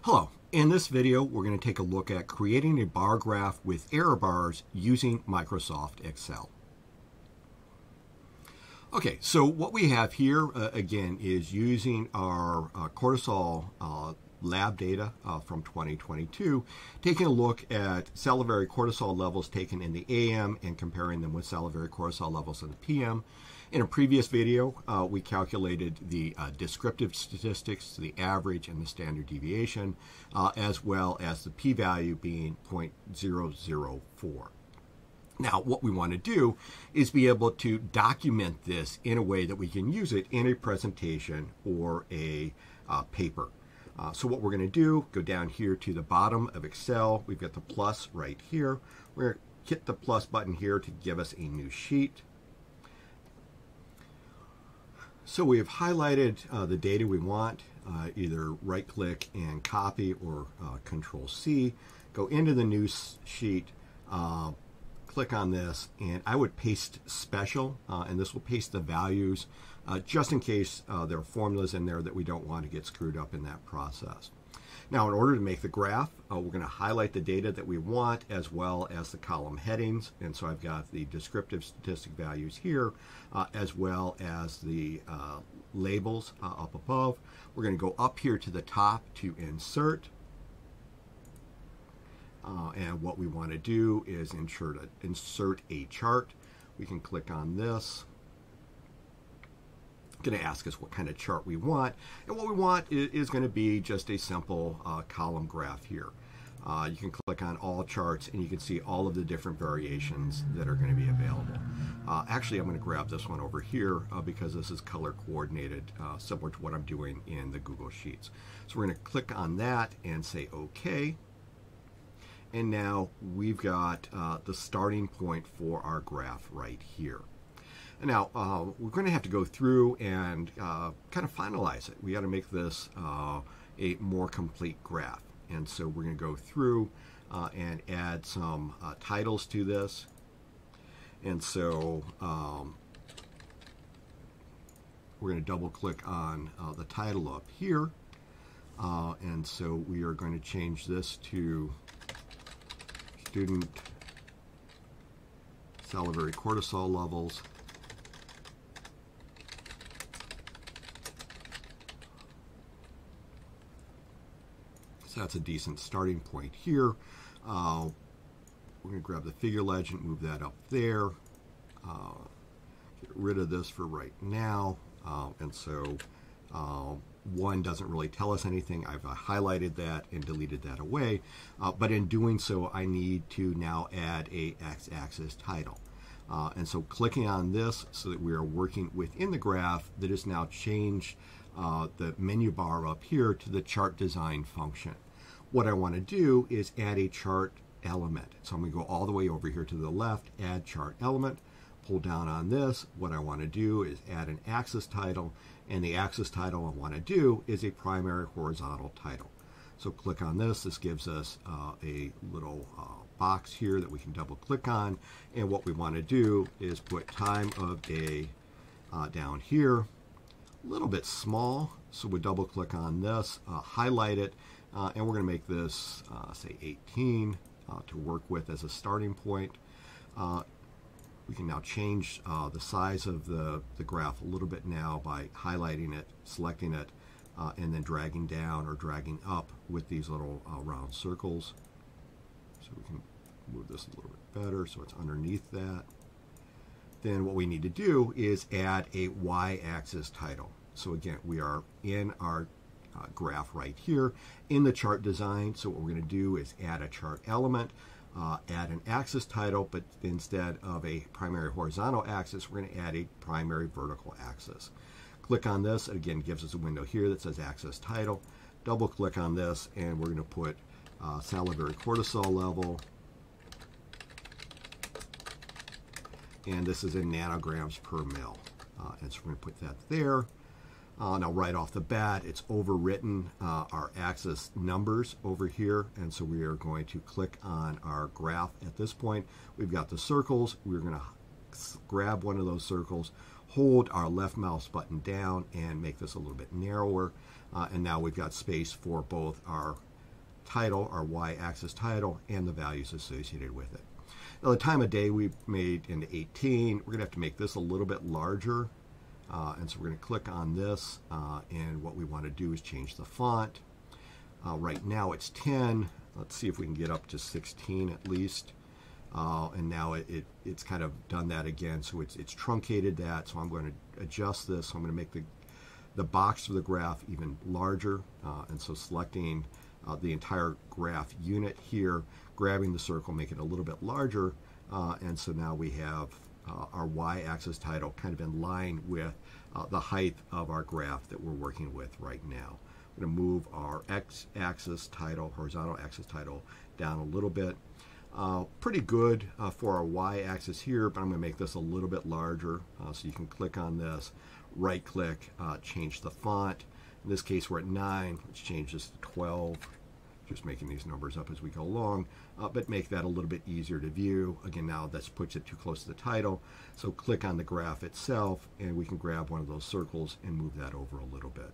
Hello. In this video, we're going to take a look at creating a bar graph with error bars using Microsoft Excel. Okay, so what we have here, again, is using our cortisol lab data from 2022, taking a look at salivary cortisol levels taken in the AM and comparing them with salivary cortisol levels in the PM. In a previous video, we calculated the descriptive statistics, the average and the standard deviation, as well as the p-value being 0.004. Now, what we want to do is be able to document this in a way that we can use it in a presentation or a paper. So what we're going to do, go down here to the bottom of Excel. We've got the plus right here. We're going to hit the plus button here to give us a new sheet. So we have highlighted the data we want, either right-click and copy or Control-C. Go into the new sheet, click on this, and I would paste special, and this will paste the values just in case there are formulas in there that we don't want to get screwed up in that process. Now, in order to make the graph, we're going to highlight the data that we want as well as the column headings. And so I've got the descriptive statistic values here as well as the labels up above. We're going to go up here to the top to insert. And what we want to do is insert a chart. We can click on this. Going to ask us what kind of chart we want, and what we want is going to be just a simple column graph here. You can click on all charts and you can see all of the different variations that are going to be available. Actually, I'm going to grab this one over here because this is color coordinated, similar to what I'm doing in the Google Sheets. So we're going to click on that and say OK. And now we've got the starting point for our graph right here. Now, we're going to have to go through and kind of finalize it. We got to make this a more complete graph. And so we're going to go through and add some titles to this. And so we're going to double click on the title up here. And so we are going to change this to student salivary cortisol levels. So that's a decent starting point here. We're going to grab the figure legend, move that up there. Get rid of this for right now. And so one doesn't really tell us anything. I've highlighted that and deleted that away. But in doing so, I need to now add a x-axis title. And so clicking on this so that we are working within the graph, that is now changed the menu bar up here to the chart design function. What I want to do is add a chart element. So I'm going to go all the way over here to the left, add chart element, pull down on this. What I want to do is add an axis title, and the axis title I want to do is a primary horizontal title. So click on this. This gives us a little box here that we can double click on, and what we want to do is put time of day down here, a little bit small. So we double click on this, highlight it, and we're going to make this say 18 to work with as a starting point. We can now change the size of the graph a little bit now by highlighting it, selecting it, and then dragging down or dragging up with these little round circles. So we can move this a little bit better so it's underneath that. Then what we need to do is add a y-axis title. So again, we are in our graph right here in the chart design. So what we're going to do is add a chart element, add an axis title, but instead of a primary horizontal axis, we're going to add a primary vertical axis. Click on this. It again gives us a window here that says axis title. Double click on this, and we're going to put salivary cortisol level. And this is in nanograms per mil. And so we're going to put that there. Now, right off the bat, it's overwritten our axis numbers over here, and so we are going to click on our graph at this point. We've got the circles. We're going to grab one of those circles, hold our left mouse button down, and make this a little bit narrower. And now we've got space for both our title, our y-axis title, and the values associated with it. Now the time of day we made into 18. We're going to have to make this a little bit larger. And so we're going to click on this, and what we want to do is change the font. Right now it's 10. Let's see if we can get up to 16 at least. And now it's kind of done that again, so it's truncated that. So I'm going to adjust this. So I'm going to make the box for the graph even larger. And so selecting the entire graph unit here, grabbing the circle, make it a little bit larger. And so now we have our y-axis title kind of in line with the height of our graph that we're working with right now. I'm going to move our x-axis title, horizontal axis title, down a little bit. Pretty good for our y-axis here, but I'm going to make this a little bit larger. So you can click on this, right-click, change the font. In this case, we're at 9. Let's change this to 12. Just making these numbers up as we go along, but make that a little bit easier to view. Again, now this puts it too close to the title. So click on the graph itself, and we can grab one of those circles and move that over a little bit.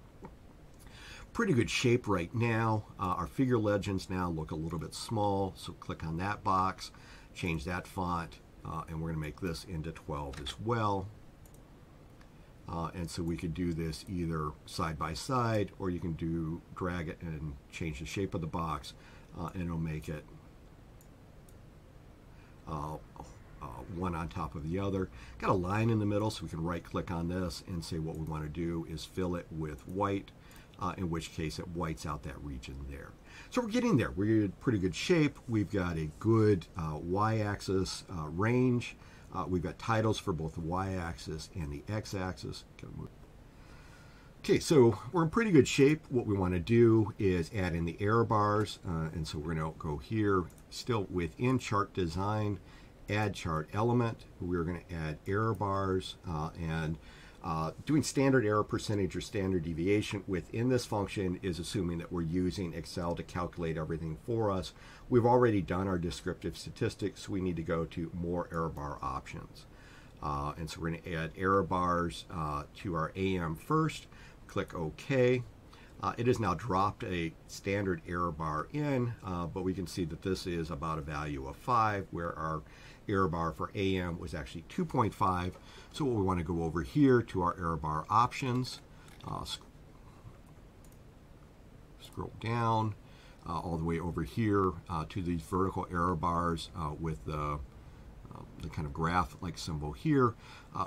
Pretty good shape right now. Our figure legends now look a little bit small, so click on that box, change that font, and we're going to make this into 12 as well. And so we could do this either side by side, or you can drag it and change the shape of the box, and it'll make it one on top of the other. Got a line in the middle, so we can right click on this and say what we want to do is fill it with white, in which case it whites out that region there. So we're getting there. We're in pretty good shape. We've got a good y-axis range. We've got titles for both the y-axis and the x-axis. Okay, so we're in pretty good shape. What we want to do is add in the error bars. And so we're going to go here, still within chart design, add chart element. We're going to add error bars, and doing standard error percentage or standard deviation within this function is assuming that we're using Excel to calculate everything for us. We've already done our descriptive statistics, so we need to go to more error bar options. And so we're going to add error bars to our AM first. Click OK. It has now dropped a standard error bar in, but we can see that this is about a value of 5, where our error bar for AM was actually 2.5. So what we want to go over here to our error bar options, scroll down all the way over here to these vertical error bars with the kind of graph-like symbol here.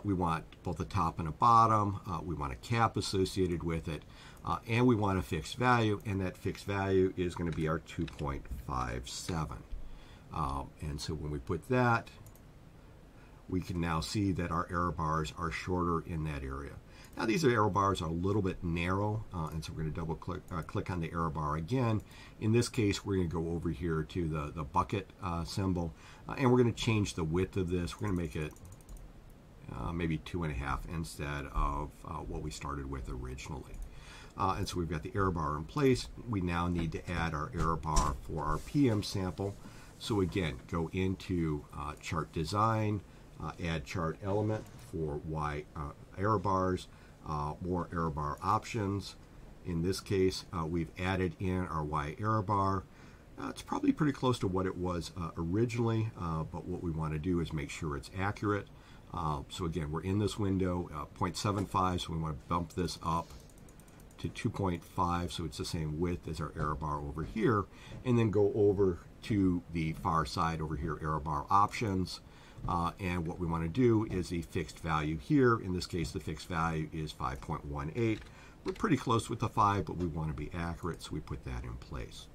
We want both a top and a bottom. We want a cap associated with it, and we want a fixed value, and that fixed value is going to be our 2.57. And so when we put that, we can now see that our error bars are shorter in that area. Now these error bars are a little bit narrow, and so we're going to double click on the error bar again. In this case, we're going to go over here to the bucket symbol, and we're going to change the width of this. We're going to make it maybe 2.5 instead of what we started with originally. And so we've got the error bar in place. We now need to add our error bar for our PM sample. So again, go into chart design, add chart element for Y error bars, more error bar options. In this case, we've added in our Y error bar. It's probably pretty close to what it was originally, but what we want to do is make sure it's accurate. So again, we're in this window, 0.75, so we want to bump this up to 2.5, so it's the same width as our error bar over here, and then go over to the far side over here, error bar options, and what we want to do is a fixed value here. In this case, the fixed value is 5.18. We're pretty close with the 5, but we want to be accurate, so we put that in place.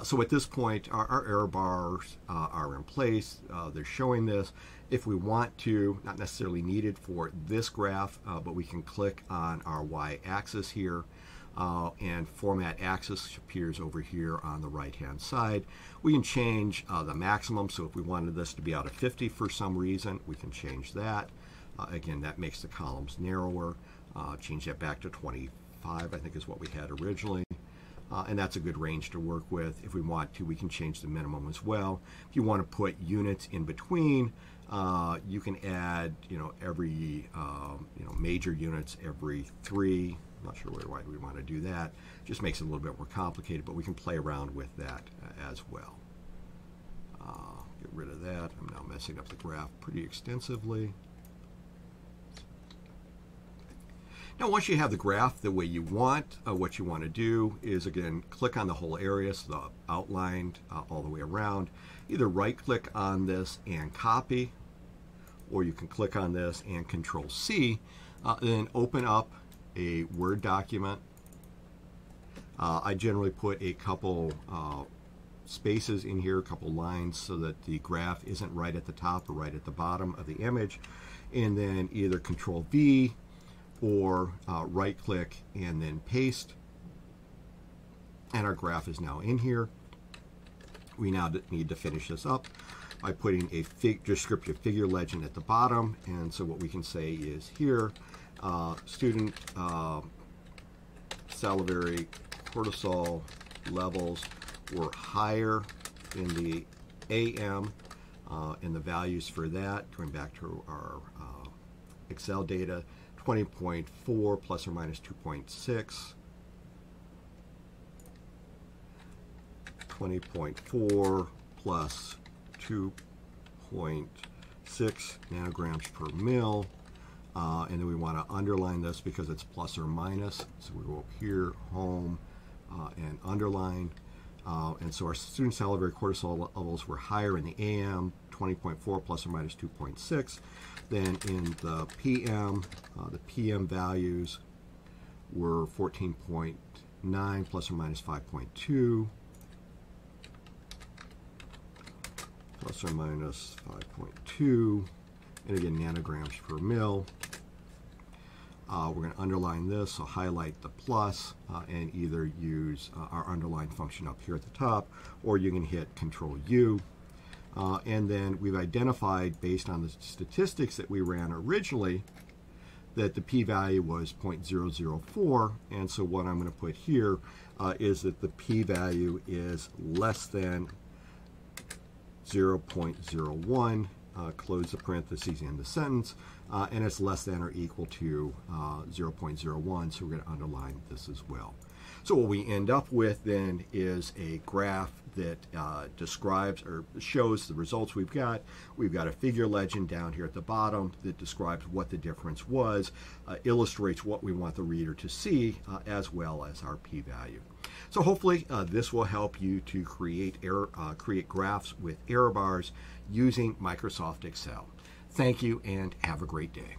So at this point, our error bars are in place. They're showing this. If we want to, not necessarily needed for this graph, but we can click on our y-axis here, and format axis appears over here on the right-hand side. We can change the maximum, so if we wanted this to be out of 50 for some reason, we can change that. Again, that makes the columns narrower. Change that back to 25, I think is what we had originally. And that's a good range to work with. If we want to, we can change the minimum as well. If you want to put units in between, you can add, every, major units every 3, I'm not sure why we want to do that. Just makes it a little bit more complicated, but we can play around with that as well. Get rid of that. I'm now messing up the graph pretty extensively. Now, once you have the graph the way you want, what you want to do is, again, click on the whole area, so the outlined all the way around. Either right-click on this and copy, or you can click on this and Control-C, then open up a Word document. I generally put a couple spaces in here, a couple lines, so that the graph isn't right at the top or right at the bottom of the image, and then either Control-V or right-click and then paste, and our graph is now in here. We now need to finish this up by putting a descriptive figure legend at the bottom, and so what we can say is here, student salivary cortisol levels were higher in the AM, and the values for that, going back to our Excel data, 20.4 plus or minus 2.6, 20.4 plus 2.6 nanograms per mil, and then we want to underline this because it's plus or minus, so we go up here, home, and underline, and so our student salivary cortisol levels were higher in the AM, 20.4 plus or minus 2.6. Then in the PM values were 14.9 plus or minus 5.2, plus or minus 5.2, and again nanograms per mil. We're going to underline this, so highlight the plus, and either use our underline function up here at the top, or you can hit Control-U. And then we've identified, based on the statistics that we ran originally, that the p-value was 0.004, and so what I'm going to put here is that the p-value is less than 0.01, close the parentheses in the sentence, and it's less than or equal to 0.01, so we're going to underline this as well. So what we end up with then is a graph that describes or shows the results we've got. We've got a figure legend down here at the bottom that describes what the difference was, illustrates what we want the reader to see, as well as our p-value. So hopefully this will help you to create graphs with error bars using Microsoft Excel. Thank you and have a great day.